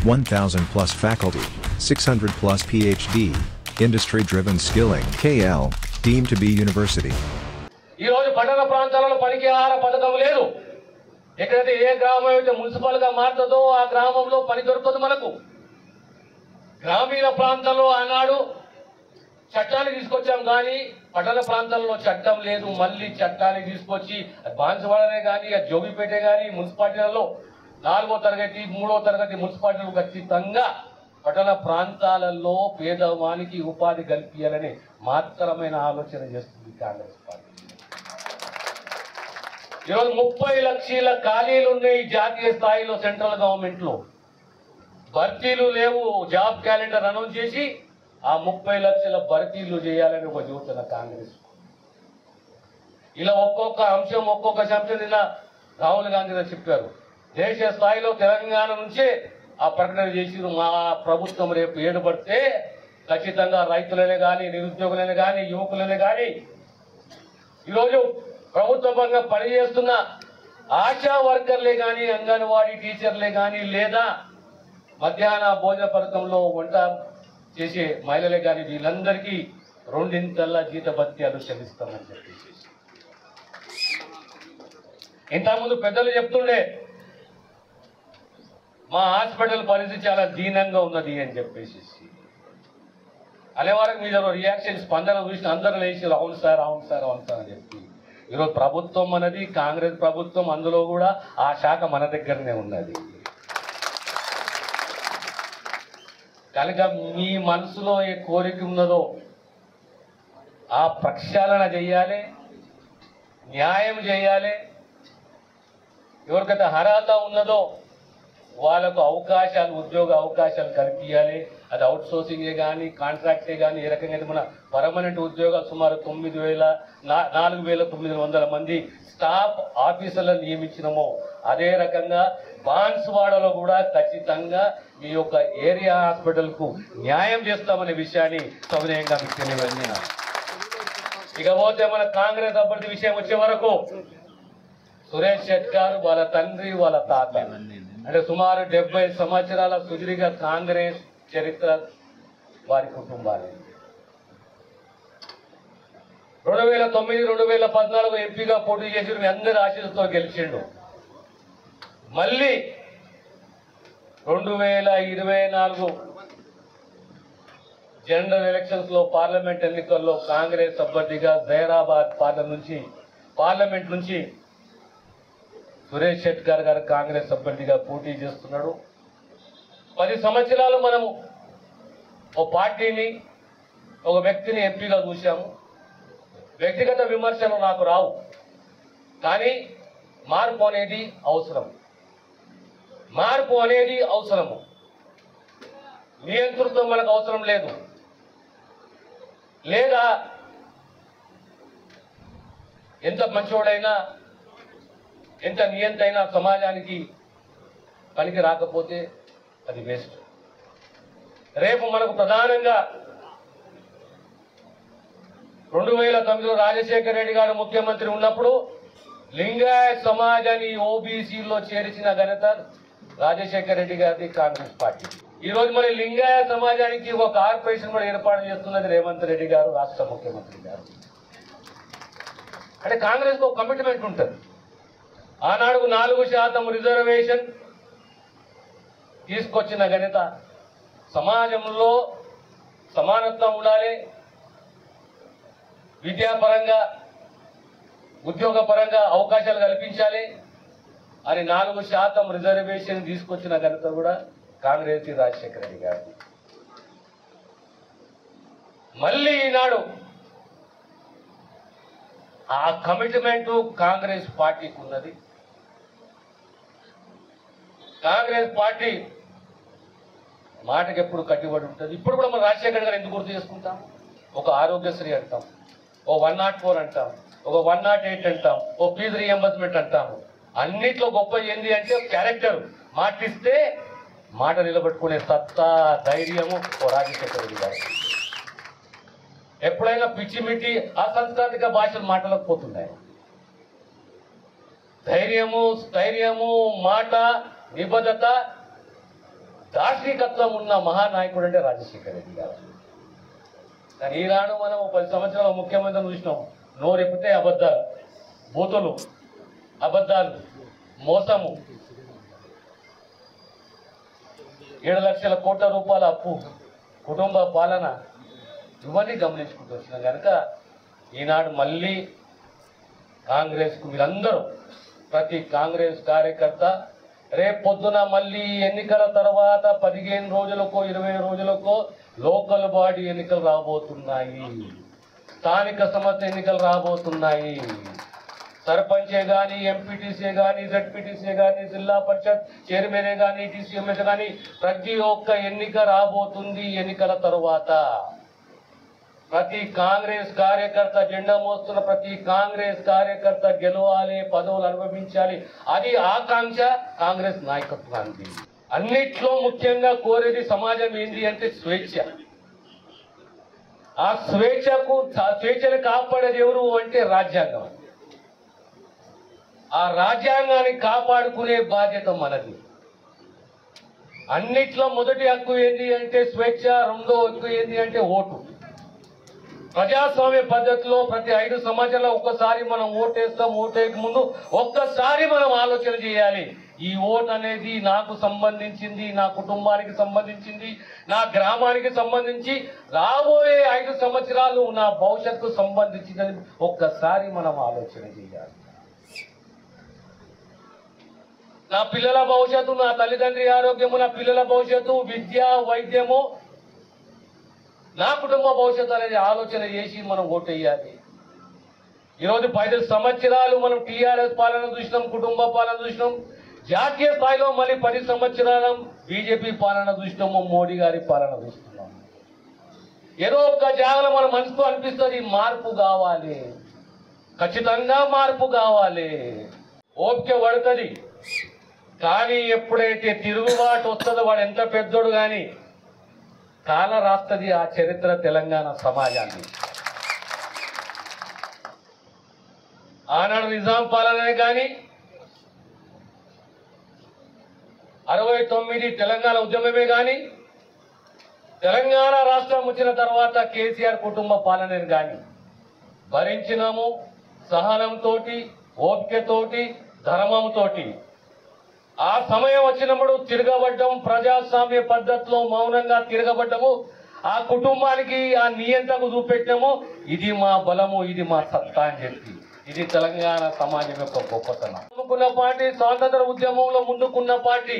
1,000 plus faculty, 600 plus PhD, industry-driven skilling. KL, deemed to be university. ఈ రోజు పట్టణ ప్రాంతాలలో పనికి ఆహార పథకం లేదు. ఎక్కడైతే ఏ గ్రామం అయితే మున్సిపల్ గా మారుతుందో ఆ గ్రామంలో పని దొరకదు మనకు. గ్రామీణ ప్రాంతాల్లో ఆనాడు చట్టాలు తీసుకొచ్చాం కానీ పట్టణ ప్రాంతాల్లో చట్టం లేదు. మళ్ళీ చట్టాన్ని తీసుకొచ్చి బాన్సువాడనే కానీ జోగిపేట కానీ మున్సిపాలిటీలలో 4వ తరగతి 3వ తరగతి మున్సిపాలిటీలు ఖచ్చితంగా పట్టణ ప్రాంతాలలో పేదవానికి ఉపాధి కల్పించాలని మాత్రమైన ఆలోచన చేస్తుంది కాంగ్రెస్ పార్టీ. ఈరోజు 30 లక్షల ఖాళీలు ఉన్నాయి జాతీయ స్థాయిలో సెంట్రల్ గవర్నమెంట్ లో. భర్తీలు లేవు. జాబ్ క్యాలెండర్ అనౌన్స్ చేసి ఆ 30 లక్షల భర్తీలు చేయాలని ఒక యోచన కాంగ్రెస్. ఇలా ఒక్కొక్క అంశం నిన్న రాహుల్ గాంధీ గారు చెప్పారు. దేశ స్థాయిలో తెలంగాణ నుంచే ఆ ప్రకటన చేసి మా ప్రభుత్వం రేపు ఏడుపడితే ఖచ్చితంగా రైతులనే కానీ నిరుద్యోగులనే కానీ యువకులనే కానీ ఈరోజు ప్రభుత్వ పరంగా పనిచేస్తున్న ఆశా వర్కర్లే కానీ అంగన్వాడీ టీచర్లే కానీ లేదా మధ్యాహ్న భోజన పథకంలో వంట చేసే మహిళలే కానీ వీళ్ళందరికీ 2 జీతభత్యాలు చెల్లిస్తామని చెప్పేసి ఇంతకుముందు పెద్దలు చెప్తుండే మా హాస్పిటల్ పరిస్థితి చాలా దీనంగా ఉన్నది అని చెప్పేసి అనే వరకు మీద రియాక్షన్ స్పందన చూసిన అందరూ లేచి అవును సార్ అని చెప్పి ఈరోజు ప్రభుత్వం అనేది కాంగ్రెస్ ప్రభుత్వం, అందులో కూడా ఆ శాఖ మన దగ్గరనే ఉన్నది. కనుక మీ మనసులో ఏ కోరిక ఉన్నదో ఆ ప్రక్షాళన చేయాలి, న్యాయం చేయాలి. ఎవరికైతే అర్హత ఉన్నదో వాళ్ళకు అవకాశాలు, ఉద్యోగ అవకాశాలు కల్పించాలి. అది అవుట్ సోర్సింగే కానీ కాంట్రాక్టే కానీ ఏ రకంగా మన పర్మనెంట్ ఉద్యోగాలు సుమారు 4,900 మంది స్టాఫ్ ఆఫీసర్లను నియమించినమో అదే రకంగా బాన్సువాడలో కూడా ఖచ్చితంగా మీ యొక్క ఏరియా హాస్పిటల్కు న్యాయం చేస్తామనే విషయాన్ని సవినయంగా మీకు తెలియజేస్తున్నా. ఇకపోతే మన కాంగ్రెస్ అభ్యర్థి విషయం వచ్చే వరకు సురేష్ షెట్కార్ వాళ్ళ తండ్రి వాళ్ళ తాత అంటే సుమారు 70 సంవత్సరాల సుదీర్ఘ కాంగ్రెస్ చరిత్ర వారి కుటుంబాలు. 2009-2014 ఎంపీగా పోటీ చేసి మీ అందరి ఆశీస్సుతో గెలిచిండు. మళ్ళీ 2024 జనరల్ ఎలక్షన్స్ లో పార్లమెంట్ ఎన్నికల్లో కాంగ్రెస్ అభ్యర్థిగా జైరాబాద్ పార్లమెంట్ నుంచి సురేష్ షెట్కార్ గారు కాంగ్రెస్ అభ్యర్థిగా పోటీ చేస్తున్నాడు. 10 సంవత్సరాలు మనము ఓ పార్టీని ఒక వ్యక్తిని ఎంపీగా చూశాము. వ్యక్తిగత విమర్శలు నాకు రావు, కానీ మార్పు అనేది అవసరము. నియంతృత్వం మనకు అవసరం లేదు. లేదా ఎంత మంచోడైనా ఎంత నియంతైనా సమాజానికి పనికి రాకపోతే అది వేస్ట్. రేపు మనకు ప్రధానంగా 2009లో రాజశేఖర రెడ్డి గారు ముఖ్యమంత్రి ఉన్నప్పుడు లింగాయత్ సమాజాన్ని ఓబీసీలో చేర్చిన ఘనత రాజశేఖర రెడ్డి గారిది, కాంగ్రెస్ పార్టీ. ఈరోజు మరి లింగాయత్ సమాజానికి ఒక కార్పొరేషన్ కూడా ఏర్పాటు చేస్తున్నది రేవంత్ రెడ్డి గారు, రాష్ట్ర ముఖ్యమంత్రి గారు. అంటే కాంగ్రెస్ కు కమిట్మెంట్ ఉంటుంది. ఆనాడు 4% రిజర్వేషన్ తీసుకొచ్చిన ఘనత. సమాజంలో సమానత్వం ఉండాలి, విద్యాపరంగా ఉద్యోగపరంగా అవకాశాలు కల్పించాలి అని 4% రిజర్వేషన్ తీసుకొచ్చిన ఘనత కూడా కాంగ్రెస్ రాజశేఖర రెడ్డి గారు. మళ్ళీ ఈనాడు ఆ కమిట్మెంట్ కాంగ్రెస్ పార్టీకి ఉన్నది. కాంగ్రెస్ పార్టీ మాటకి ఎప్పుడు కట్టుబడి ఉంటుంది. ఇప్పుడు కూడా మనం రాజశేఖర గారు ఎందుకు గుర్తు చేసుకుంటాం? ఒక ఆరోగ్యశ్రీ అంటాం, ఓ 104 అంటాం, ఒక 108 అంటాం, ఓ ఫీజు రీఎంబర్స్మెంట్ అంటాము. అన్నిట్లో గొప్ప ఏంది అంటే క్యారెక్టర్. మాటిస్తే మాట నిలబెట్టుకునే సత్తా, ధైర్యము ఓ రాజశేఖర రెడ్డి గారు. ఎప్పుడైనా పిచ్చిమిట్టి అసంస్కృతిక భాషలు మాట్లాడకపోతున్నాయి. ధైర్యము, స్థైర్యము, మాట, నిబద్ధత దార్శనికత్వం ఉన్న మహానాయకుడు అంటే రాజశేఖర రెడ్డి గారు. కానీ ఈనాడు మనం 10 సంవత్సరాల ముఖ్యమంత్రిని చూసినాం. నోరెప్పితే అబద్ధాలు, బూతులు, అబద్ధాలు, మోసము, 7 లక్షల కోట్ల రూపాయల అప్పు, కుటుంబ పాలన, ఇవన్నీ గమనించుకుంటూ వచ్చినాం కనుక ఈనాడు మళ్ళీ కాంగ్రెస్కు మీరందరూ, ప్రతి కాంగ్రెస్ కార్యకర్త రేపు పొద్దున మళ్ళీ ఎన్నికల తర్వాత 15 రోజులకో 20 రోజులకో లోకల్ బాడీ ఎన్నికలు రాబోతున్నాయి, స్థానిక సంస్థ ఎన్నికలు రాబోతున్నాయి. సర్పంచే కానీ, ఎంపీటీసీ కానీ, జడ్పీటీసీ కానీ, జిల్లా పరిషత్ చైర్మనే కానీ, టీసీఎంఎస్ కానీ ప్రతి ఒక్క ఎన్నిక రాబోతుంది. ఎన్నికల తరువాత ప్రతి కాంగ్రెస్ కార్యకర్త, జెండా మోస్తున్న ప్రతి కాంగ్రెస్ కార్యకర్త గెలవాలి, పదవులు అనుభవించాలి. అది ఆకాంక్ష కాంగ్రెస్ నాయకత్వానికి. అన్నిట్లో ముఖ్యంగా కోరేది సమాజం ఏంటి అంటే స్వేచ్ఛ. ఆ స్వేచ్ఛను కాపాడేది ఎవరు అంటే రాజ్యాంగం. ఆ రాజ్యాంగాన్ని కాపాడుకునే బాధ్యత మనది. అన్నిట్లో మొదటి హక్కు ఏంటి అంటే స్వేచ్ఛ, రెండో హక్కు ఏంటి అంటే ఓటు. ప్రజాస్వామ్య పద్ధతిలో ప్రతి 5 సంవత్సరాలు ఒక్కసారి మనం ఓటేస్తాం. ఓటేయక ముందు ఒక్కసారి మనం ఆలోచన చేయాలి. ఈ ఓటు అనేది నాకు సంబంధించింది, నా కుటుంబానికి సంబంధించింది, నా గ్రామానికి సంబంధించి, రాబోయే 5 సంవత్సరాలు నా భవిష్యత్తుకు సంబంధించిందని ఒక్కసారి మనం ఆలోచన చేయాలి. నా పిల్లల భవిష్యత్తు, నా తల్లిదండ్రి ఆరోగ్యము, నా పిల్లల భవిష్యత్తు, విద్య, వైద్యము, నా కుటుంబ భవిష్యత్తు అనేది ఆలోచన చేసి మనం ఓటేయాలి. ఈరోజు 10 సంవత్సరాలు మనం టీఆర్ఎస్ పాలన చూసినాం, కుటుంబ పాలన చూసినాం. జాతీయ స్థాయిలో మళ్ళీ 10 సంవత్సరాలు బీజేపీ పాలన చూసినాము, మోడీ గారి పాలన చూస్తున్నాం. ఏదో ఒక్క జాగలో మన మనసుకు అనిపిస్తుంది మార్పు కావాలి, ఖచ్చితంగా మార్పు కావాలి. ఓపిక పడుతుంది. కానీ ఎప్పుడైతే తిరుగుబాటు వస్తుందో వాడు ఎంత పెద్దోడు కానీ కాల రాస్తుంది ఆ చరిత్ర తెలంగాణ సమాజాన్ని. ఆనాడు నిజాం పాలనే కానీ 69 తెలంగాణ ఉద్యమమే కానీ తెలంగాణ రాష్ట్రం వచ్చిన తర్వాత కేసీఆర్ కుటుంబ పాలనని కానీ భరించినాము. సహనంతో, ఓపికతోటి, ధర్మంతోటి. ఆ సమయం వచ్చినప్పుడు తిరగబడ్డం, ప్రజాస్వామ్య పద్ధతిలో మౌనంగా తిరగబడ్డము. ఆ కుటుంబానికి ఆ నియంత్రణకు చూపెట్టాము. ఇది మా బలము, ఇది మా సత్తా అని చెప్పి. ఇది తెలంగాణ సమాజం యొక్క గొప్పతనం. ముందుకున్న పార్టీ, స్వాతంత్ర ఉద్యమంలో ముందుకున్న పార్టీ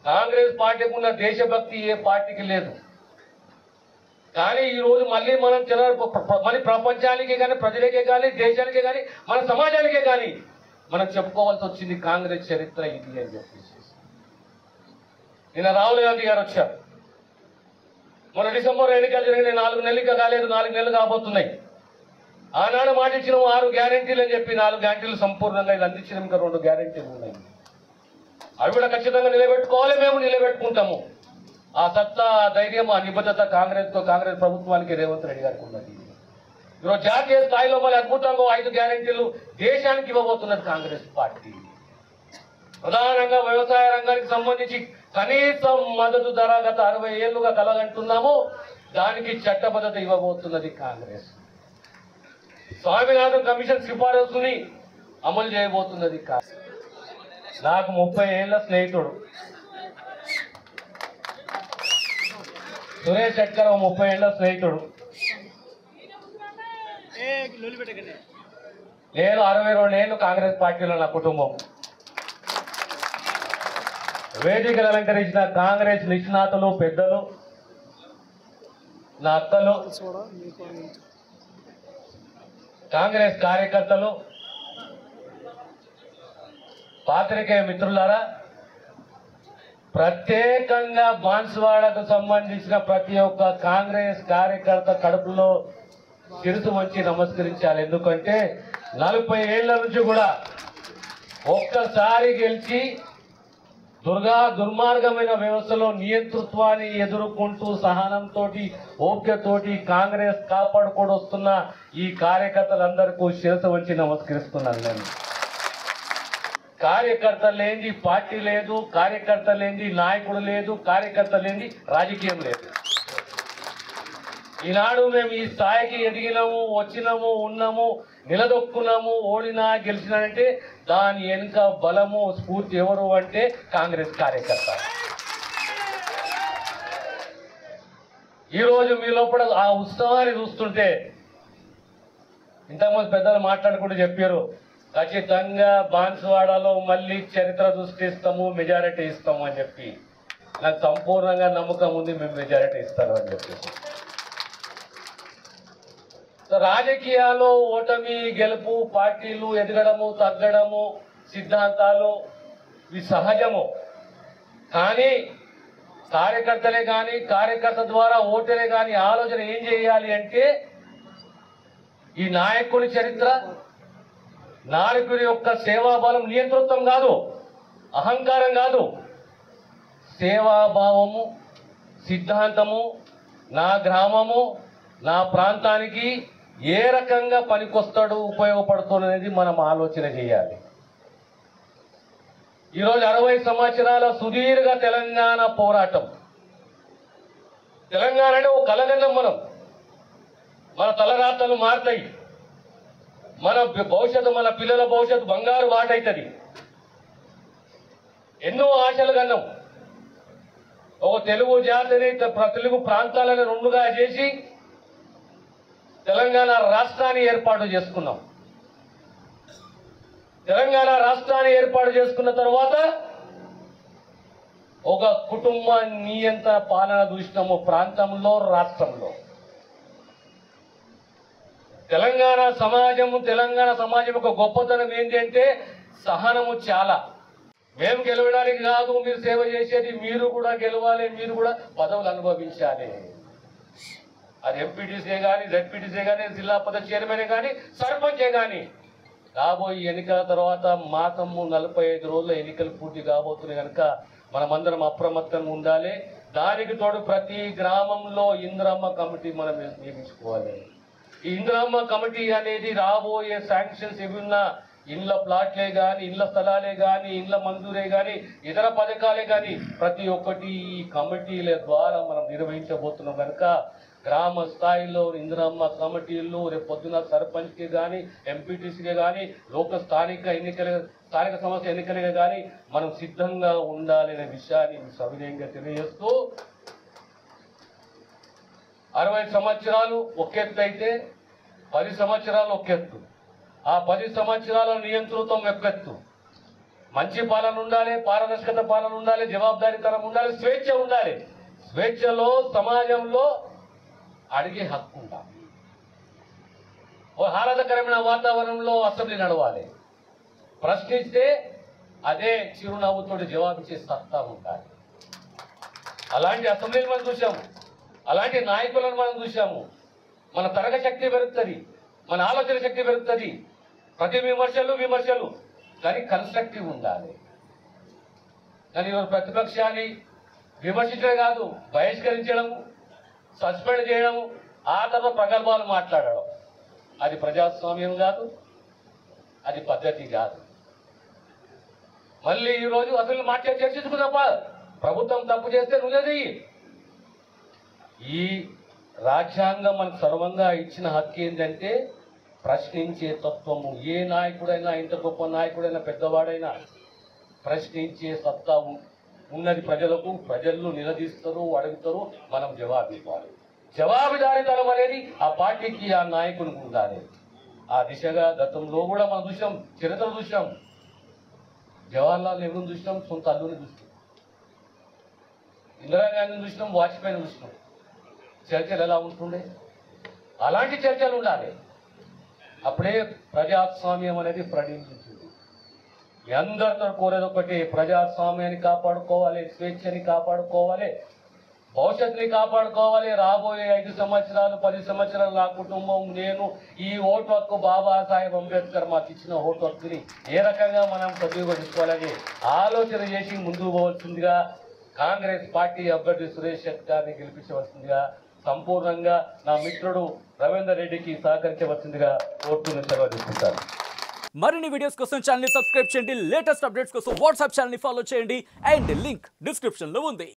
కాంగ్రెస్ పార్టీకి ఉన్న దేశభక్తి ఏ పార్టీకి లేదు. కానీ ఈరోజు మళ్ళీ మనం మళ్ళీ ప్రపంచానికే కానీ, ప్రజలకే కానీ, దేశానికే కానీ, మన సమాజానికే కానీ మనం చెప్పుకోవాల్సి వచ్చింది కాంగ్రెస్ చరిత్ర ఇది అని చెప్పేసి. నిన్న రాహుల్ గాంధీ గారు వచ్చారు. మన డిసెంబర్ ఎన్నికలు జరిగిన 4 నెలలు కాలేదు, 4 నెలలు కాబోతున్నాయి. ఆనాడు మాట ఇచ్చిన 6 గ్యారెంటీలు అని చెప్పి 4 గ్యారెంటీలు సంపూర్ణంగా ఇది అందించిన ఇంకా 2 గ్యారెంటీలు ఉన్నాయి. అవి కూడా ఖచ్చితంగా నిలబెట్టుకోవాలి. మేము నిలబెట్టుకుంటాము. ఆ సత్తా, ధైర్యం, ఆ నిబద్ధత కాంగ్రెస్ ప్రభుత్వానికి రేవంత్ రెడ్డి గారికి ఉన్నది. ఈరోజు జాతీయ స్థాయిలో మళ్ళీ అద్భుతంగా 5 గ్యారెంటీలు దేశానికి ఇవ్వబోతున్నది కాంగ్రెస్ పార్టీ. ప్రధానంగా వ్యవసాయ రంగానికి సంబంధించి కనీస మద్దతు ధర గత 60 ఏళ్లుగా కలగంటున్నాము. దానికి చట్టబద్ధత ఇవ్వబోతున్నది కాంగ్రెస్. స్వామినాథన్ కమిషన్ సిఫారసుని అమలు చేయబోతున్నది కాంగ్రెస్. నాకు 30 ఏళ్ల స్నేహితుడు సురేష్ శెట్కర్, 30 ఏళ్ల స్నేహితుడు. నేను 62 ఏళ్ళు కాంగ్రెస్ పార్టీలో నా కుటుంబం. వేదికలు అలంకరించిన కాంగ్రెస్ నిష్ణాతులు, పెద్దలు, నా అక్కలు, కాంగ్రెస్ కార్యకర్తలు, పాత్రికేయ మిత్రులారా, ప్రత్యేకంగా బాన్సువాడకు సంబంధించిన ప్రతి ఒక్క కాంగ్రెస్ కార్యకర్త కడుపులో శిరసు వంచి నమస్కరించాలి. ఎందుకంటే 40 ఏళ్ల నుంచి కూడా ఒక్కసారి గెలిచి దుర్మార్గమైన వ్యవస్థలో నియంతృత్వాన్ని ఎదుర్కొంటూ సహనంతో, ఓపికతోటి కాంగ్రెస్ కాపాడుకోడు వస్తున్న ఈ కార్యకర్తలందరికీ శిరసు వంచి నమస్కరిస్తున్నాను నేను. కార్యకర్త లేని పార్టీ లేదు, కార్యకర్త లేని నాయకుడు లేదు, కార్యకర్త లేని రాజకీయం లేదు. ఈనాడు మేము ఈ స్థాయికి ఎదిగినాము, వచ్చినాము, ఉన్నాము, నిలదొక్కున్నాము, ఓడినా గెలిచినానంటే దాని వెనుక బలము స్ఫూర్తి ఎవరు అంటే కాంగ్రెస్ కార్యకర్త. ఈరోజు మీ లోపల ఆ ఉత్సవాన్ని చూస్తుంటే ఇంతకుముందు పెద్దలు మాట్లాడుకుంటూ చెప్పారు, ఖచ్చితంగా బాన్సువాడలో మళ్ళీ చరిత్ర సృష్టిస్తాము, మెజారిటీ ఇస్తాము అని చెప్పి. నాకు సంపూర్ణంగా నమ్మకం ఉంది మేము మెజారిటీ ఇస్తాము అని చెప్పేసి. రాజకీయాల్లో ఓటమి గెలుపు, పార్టీలు ఎదగడము తగ్గడము, సిద్ధాంతాలు ఇవి సహజము. కానీ కార్యకర్తలే కానీ, కార్యకర్త ద్వారా ఓటరే కానీ ఆలోచన ఏం చేయాలి అంటే ఈ నాయకుడి చరిత్ర, నాయకుడి యొక్క సేవాబలం, నియంతృత్వం కాదు, అహంకారం కాదు, సేవాభావము, సిద్ధాంతము, నా గ్రామము నా ప్రాంతానికి ఏ రకంగా పనికొస్తాడు, ఉపయోగపడుతున్నది మనం ఆలోచన చేయాలి. ఈరోజు 60 సంవత్సరాల సుదీర్ఘ తెలంగాణ పోరాటం. తెలంగాణ అంటే ఒక కలగన్నం. మన తలరాతలు మారుతాయి, మన భవిష్యత్తు, మన పిల్లల భవిష్యత్తు బంగారు బాటవుతుంది. ఎన్నో ఆశలు కన్నాం. ఒక తెలుగు జాతిని, తెలుగు ప్రాంతాలను రెండుగా చేసి తెలంగాణ రాష్ట్రాన్ని ఏర్పాటు చేసుకున్నాం. తెలంగాణ రాష్ట్రాన్ని ఏర్పాటు చేసుకున్న తర్వాత ఒక కుటుంబ నియంత్రణ పాలన చూసినాము ప్రాంతంలో, రాష్ట్రంలో. తెలంగాణ సమాజం ఒక గొప్పతనం ఏంటి అంటే సహనము చాలా. మేము గెలవడానికి కాదు మీరు సేవ చేసేది, మీరు కూడా గెలవాలి, మీరు కూడా పదవులు అనుభవించాలి. అది ఎంపీటీసీ కానీ, జెడ్పీటీసీ కానీ, జిల్లా పరిషత్ చైర్మన్ కానీ, సర్పంచే కానీ. రాబోయే ఎన్నికల తర్వాత మాసము 45 రోజుల ఎన్నికలు పూర్తి కాబోతున్నాయి కనుక మనమందరం అప్రమత్తంగా ఉండాలి. దానికి తోడు ప్రతి గ్రామంలో ఇందిరమ్మ కమిటీ మనం నియమించుకోవాలి. ఈ ఇందిరమ్మ కమిటీ అనేది రాబోయే శాంక్షన్స్ ఏమున్నా, ఇండ్ల ప్లాట్లే కానీ, ఇండ్ల స్థలాలే కానీ, ఇండ్ల మంజూరే కానీ, ఇతర పథకాలే కానీ ప్రతి ఒక్కటి ఈ కమిటీల ద్వారా మనం నిర్వహించబోతున్నాం కనుక గ్రామ స్థాయిలో ఇందిరమ్మ కమిటీలు రేపు పొద్దున సర్పంచ్కి కానీ, ఎంపీటీసీకి కానీ, స్థానిక సంస్థ ఎన్నికలుగా కానీ మనం సిద్ధంగా ఉండాలనే విషయాన్ని సవినయంగా తెలియజేస్తూ 60 సంవత్సరాలు ఒక ఎత్తు అయితే 10 సంవత్సరాలు ఒక ఎత్తు. ఆ 10 సంవత్సరాల నియంతృత్వం ఒక ఎత్తు. మంచి పాలన ఉండాలి, పారదర్శకత పాలన ఉండాలి, జవాబుదారీతనం ఉండాలి, స్వేచ్ఛ ఉండాలి. స్వేచ్ఛలో సమాజంలో అడిగే హక్కు ఉండాలి. ఓ ఆహ్లాదకరమైన వాతావరణంలో అసెంబ్లీ నడవాలి. ప్రశ్నిస్తే అదే చిరునవ్వుతో జవాబిచ్చే సత్తా ఉండాలి. అలాంటి అసెంబ్లీని మనం చూసాము, అలాంటి నాయకులను మనం చూసాము. మన తరగ శక్తి పెరుగుతుంది, మన ఆలోచన శక్తి పెరుగుతుంది. ప్రతి విమర్శలు కానీ కన్స్ట్రక్టివ్ ఉండాలి. కానీ ప్రతిపక్షాన్ని విమర్శించడం కాదు, బహిష్కరించడము, సస్పెండ్ చేయడము, ఆ తర్వాత ప్రగల్భాలు మాట్లాడడం, అది ప్రజాస్వామ్యం కాదు, అది పద్ధతి కాదు. మళ్ళీ ఈరోజు అసలు చర్చించుకున్నప్ప ప్రభుత్వం తప్పు చేస్తే నువ్వేది. ఈ రాజ్యాంగం మనకు సర్వంగా ఇచ్చిన హక్కు ఏంటంటే ప్రశ్నించే తత్వము. ఏ నాయకుడైనా, ఇంత గొప్ప నాయకుడైనా, పెద్దవాడైనా ప్రశ్నించే సత్తా ఉన్నది ప్రజలకు. ప్రజలు నిలదీస్తారు, అడుగుతారు, మనం జవాబు ఇవ్వాలి. జవాబుదారీతనం అనేది ఆ పార్టీకి, ఆ నాయకునికి ఉండాలి. ఆ దిశగా గతంలో కూడా మనం చూసాం, చరిత్ర చూసాం. జవహర్లాల్ నెహ్రూని చూసినాం, సొంత అల్లుని చూసినాం. ఇందిరాగాంధీని చూసినాం, వాజ్పేయిని చూసినాం. చర్చలు ఎలా ఉంటుండే? అలాంటి చర్చలు ఉండాలి. అప్పుడే ప్రజాస్వామ్యం అనేది ప్రతిష్ఠించింది. అందరితో కోరేది ఒకటి, ప్రజాస్వామ్యాన్ని కాపాడుకోవాలి, స్వేచ్ఛని కాపాడుకోవాలి, భవిష్యత్తుని కాపాడుకోవాలి. రాబోయే 5 సంవత్సరాలు 10 సంవత్సరాలు నా కుటుంబం, నేను ఈ ఓటు హక్కు బాబాసాహెబ్ అంబేద్కర్ మాకు ఇచ్చిన ఓటు హక్కుని ఏ రకంగా మనం సద్వినియోగించుకోవాలని ఆలోచన చేసి ముందుకు పోవాల్సిందిగా, కాంగ్రెస్ పార్టీ అభ్యర్థి సురేష్ శెట్టి గారిని గెలిపించవలసిందిగా సంపూర్ణంగా నా మిత్రుడు రవీందర్ రెడ్డికి సహకరించవలసిందిగా కోరుతున్న సెలవు తీసుకుంటాను. మరిన్ని వీడియోస్ కోసం ఛానల్ ని సబ్స్క్రైబ్ చేయండి, లేటెస్ట్ అప్డేట్స్ కోసం వాట్సాప్ ఛానల్ ని ఫాలో చేయండి అండ్ లింక్ డిస్క్రిప్షన్ లో ఉంది.